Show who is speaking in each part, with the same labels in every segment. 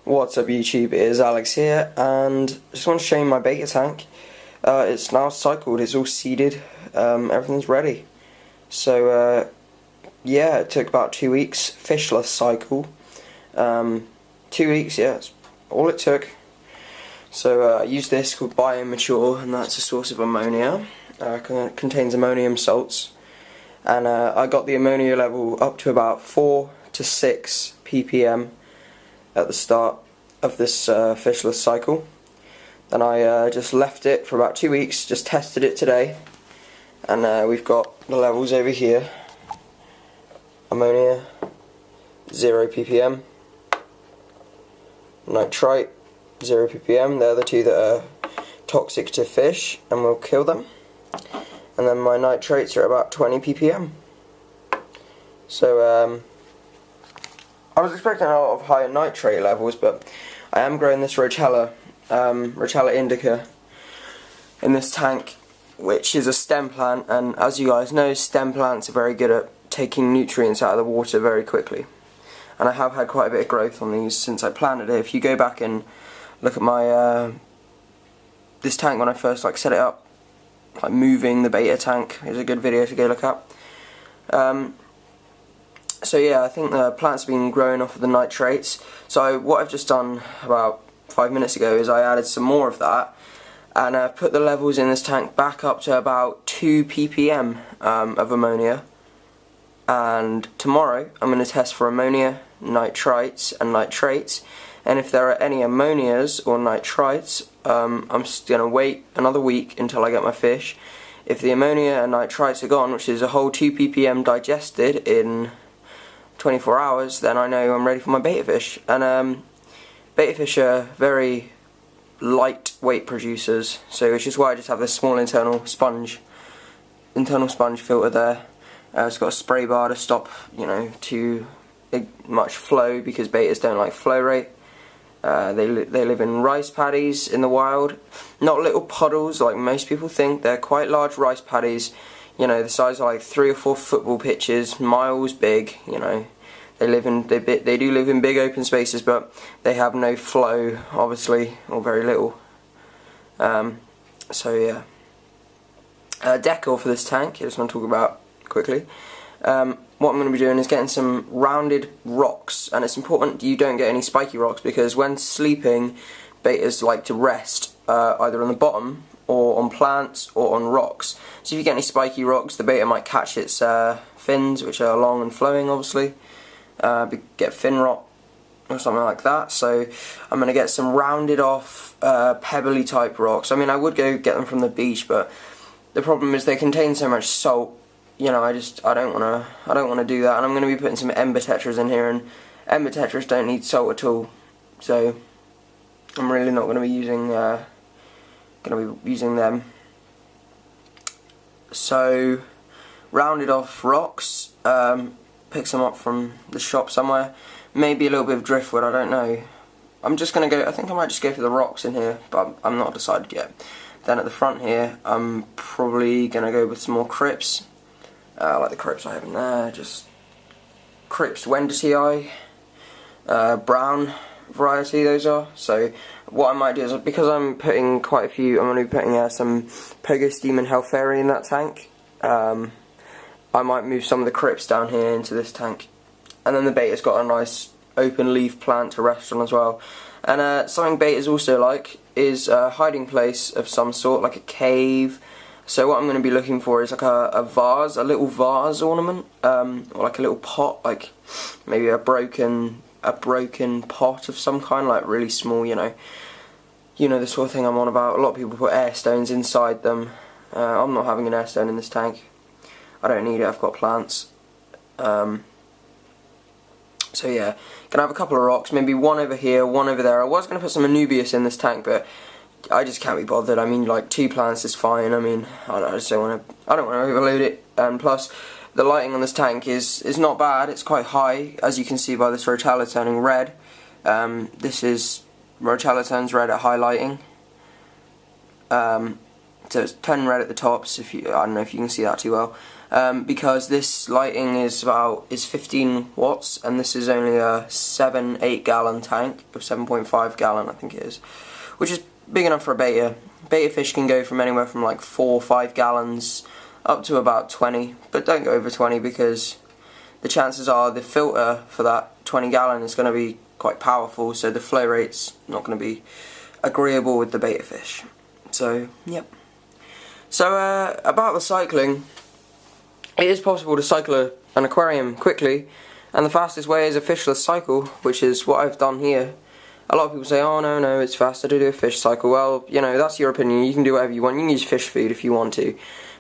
Speaker 1: What's up YouTube, it is Alex here, and I just want to show you my beta tank. It's now cycled, it's all seeded, everything's ready. So yeah, it took about 2 weeks, fishless cycle. 2 weeks, yeah, that's all it took. So I used this called Biomature, and that's a source of ammonia. Contains ammonium salts. And I got the ammonia level up to about 4 to 6 ppm at the start of this fishless cycle. Then I just left it for about 2 weeks, just tested it today, and we've got the levels over here. Ammonia 0 ppm, nitrite 0 ppm, they're the two that are toxic to fish and will kill them. And then my nitrates are about 20 ppm. So I was expecting a lot of higher nitrate levels, but I am growing this Rotella indica in this tank, which is a stem plant, and as you guys know, stem plants are very good at taking nutrients out of the water very quickly. And I have had quite a bit of growth on these since I planted it. If you go back and look at my this tank when I first set it up, like moving the beta tank, is a good video to go look up. So yeah, I think the plant's been growing off of the nitrates. So what I've just done about 5 minutes ago is I added some more of that, and I've put the levels in this tank back up to about 2 ppm of ammonia. And tomorrow I'm going to test for ammonia, nitrites and nitrates, and if there are any ammonias or nitrites, I'm just going to wait another week until I get my fish. If the ammonia and nitrites are gone, which is a whole 2 ppm digested in 24 hours, then I know I'm ready for my beta fish. And beta fish are very lightweight producers, so which is why I just have this small internal sponge filter there. It's got a spray bar to stop, too much flow, because betas don't like flow rate. They live in rice paddies in the wild, not little puddles like most people think. They're quite large rice paddies, the size of like 3 or 4 football pitches, miles big. They do live in big open spaces, but they have no flow, obviously, or very little. So yeah, decor for this tank, I just want to talk about quickly. What I'm going to be doing is getting some rounded rocks, and it's important you don't get any spiky rocks, because when sleeping, betas like to rest either on the bottom or on plants or on rocks. So if you get any spiky rocks, the beta might catch its fins, which are long and flowing, obviously, get fin rot or something like that. So I'm going to get some rounded off pebbly type rocks. I mean, I would go get them from the beach, but the problem is they contain so much salt. I don't want to do that, and I'm going to be putting some ember tetras in here, and ember tetras don't need salt at all, so I'm really not going to be using them. So rounded off rocks, pick some up from the shop somewhere, maybe a little bit of driftwood, I don't know. I'm just going to go, I think I might just go for the rocks in here, but I'm not decided yet. Then at the front here, I'm probably going to go with some more crypts. Like the crypts I have in there, just crypts Wendertii, brown variety those are. So what I might do is, because I'm putting quite a few, I'm going to be putting some Pogostemon and Halfari in that tank. I might move some of the crypts down here into this tank, and then the beta's got a nice open leaf plant to rest on as well. And something betas also like is a hiding place of some sort, like a cave. So what I'm going to be looking for is like a vase, a little vase ornament, or like a little pot, like maybe a broken pot of some kind, like really small, the sort of thing I'm on about. A lot of people put air stones inside them. I'm not having an air stone in this tank. I don't need it, I've got plants. So yeah, gonna have a couple of rocks, maybe one over here, one over there. I was gonna put some Anubias in this tank, but I just can't be bothered. I mean, like 2 plants is fine. I mean, I don't want to overload it. And plus, the lighting on this tank is not bad. It's quite high, as you can see by this Rotella turning red. This is Rotella turns red at high lighting. So it's turning red at the tops. I don't know if you can see that too well. because this lighting is 15 watts, and this is only a 7-8 gallon tank, or 7.5 gallon I think it is, which is big enough for a betta. Betta fish can go from anywhere from like 4 or 5 gallons up to about 20, but don't go over 20 because the chances are the filter for that 20 gallon is going to be quite powerful, so the flow rate's not going to be agreeable with the betta fish. So, yep. So, about the cycling, it is possible to cycle an aquarium quickly, and the fastest way is a fishless cycle, which is what I've done here. A lot of people say, oh no, it's faster to do a fish cycle. Well, you know, that's your opinion. You can do whatever you want. You can use fish food if you want to.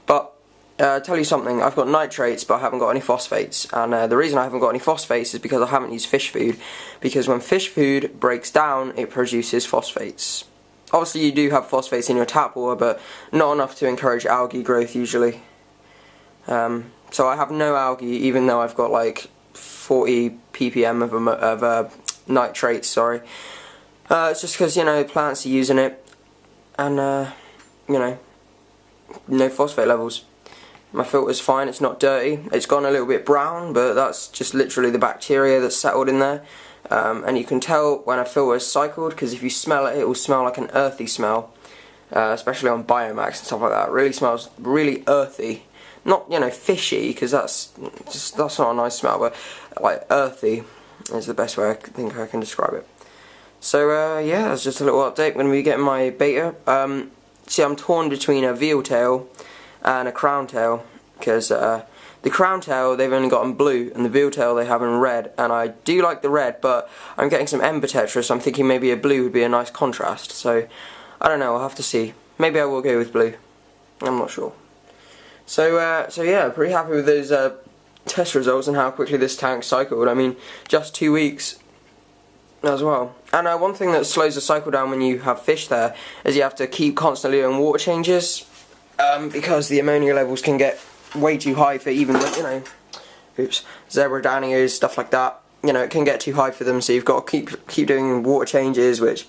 Speaker 1: But, tell you something, I've got nitrates, but I haven't got any phosphates. And the reason I haven't got any phosphates is because I haven't used fish food. Because when fish food breaks down, it produces phosphates. Obviously, you do have phosphates in your tap water, but not enough to encourage algae growth usually. So I have no algae, even though I've got like 40 ppm of nitrates, sorry. It's just because, you know, plants are using it, and, you know, no phosphate levels. My filter's fine, it's not dirty. It's gone a little bit brown, but that's just literally the bacteria that's settled in there. And you can tell when a filter is cycled, because if you smell it, it will smell like an earthy smell. Especially on Biomax and stuff like that. It really smells really earthy. Not, you know, fishy, because that's not a nice smell, but like earthy is the best way I think I can describe it. So yeah, that's just a little update. I'm going to be getting my betta. See, I'm torn between a veal tail and a crown tail, because the crown tail they've only got in blue, and the veal tail they have in red, and I do like the red, but I'm getting some ember tetra, so I'm thinking maybe a blue would be a nice contrast. So I don't know, I'll have to see. Maybe I will go with blue. I'm not sure. So so yeah, pretty happy with those test results and how quickly this tank cycled. I mean, just 2 weeks as well. And one thing that slows the cycle down when you have fish there is you have to keep constantly doing water changes, because the ammonia levels can get way too high for even, you know, zebra danios, stuff like that. You know, it can get too high for them, so you've got to keep doing water changes, which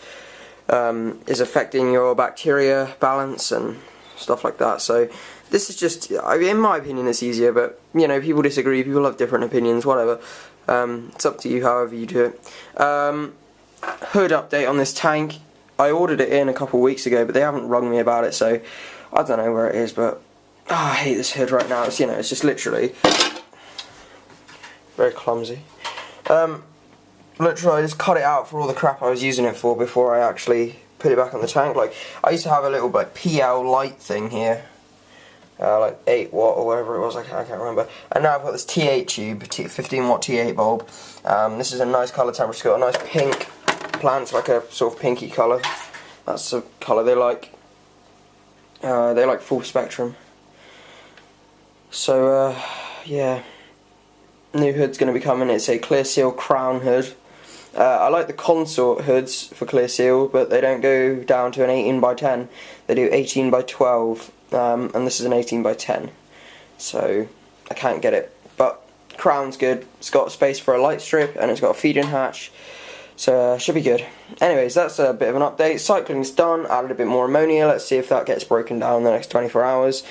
Speaker 1: is affecting your bacteria balance and stuff like that. So this is just, in my opinion, it's easier, but you know, people disagree, people have different opinions, whatever. It's up to you, however you do it. Hood update on this tank. I ordered it in a couple of weeks ago, but they haven't rung me about it, so I don't know where it is. But I hate this hood right now. It's, you know, it's just literally very clumsy. Literally, I just cut it out for all the crap I was using it for before I actually put it back on the tank. Like, I used to have a little like PL light thing here, like 8 watt or whatever it was. I can't remember. And now I've got this T8 tube, 15 watt T8 bulb. This is a nice colour temperature. It's got a nice pink plants, like a sort of pinky colour. That's the colour they like. They like full spectrum. So yeah, new hood's going to be coming. It's a clear seal crown hood. I like the consort hoods for clear seal, but they don't go down to an 18 by 10. They do 18 by 12, and this is an 18 by 10. So I can't get it. But crown's good. It's got space for a light strip, and it's got a feed-in hatch. So should be good. Anyways, that's a bit of an update. Cycling's done. Added a bit more ammonia. Let's see if that gets broken down in the next 24 hours.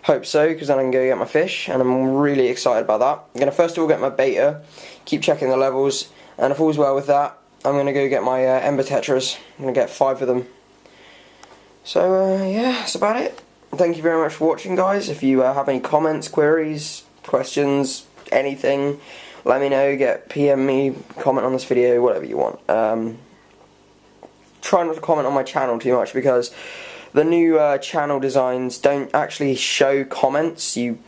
Speaker 1: Hope so, because then I can go get my fish, and I'm really excited about that. I'm going to first of all get my betta, keep checking the levels, and if all's well with that, I'm going to go get my ember tetras. I'm going to get 5 of them. So yeah, that's about it. Thank you very much for watching, guys. If you have any comments, queries, questions, anything, let me know. PM me, comment on this video, whatever you want. Try not to comment on my channel too much, because the new channel designs don't actually show comments. They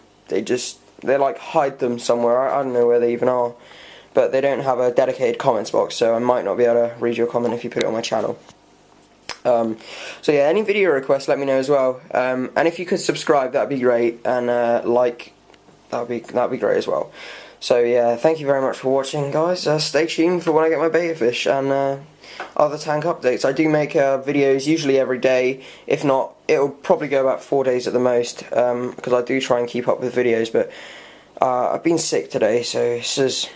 Speaker 1: like hide them somewhere. I don't know where they even are, but they don't have a dedicated comments box, so I might not be able to read your comment if you put it on my channel. So yeah, any video requests, let me know as well. And if you could subscribe, that'd be great, and like, that'd be great as well. So yeah, thank you very much for watching, guys. Stay tuned for when I get my betta fish and other tank updates. I do make videos usually every day. If not, it'll probably go about 4 days at the most, because I do try and keep up with videos. But I've been sick today, so this is,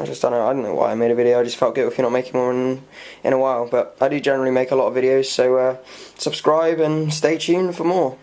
Speaker 1: I don't know why I made a video. I just felt guilty for not making one in a while. But I do generally make a lot of videos, so subscribe and stay tuned for more.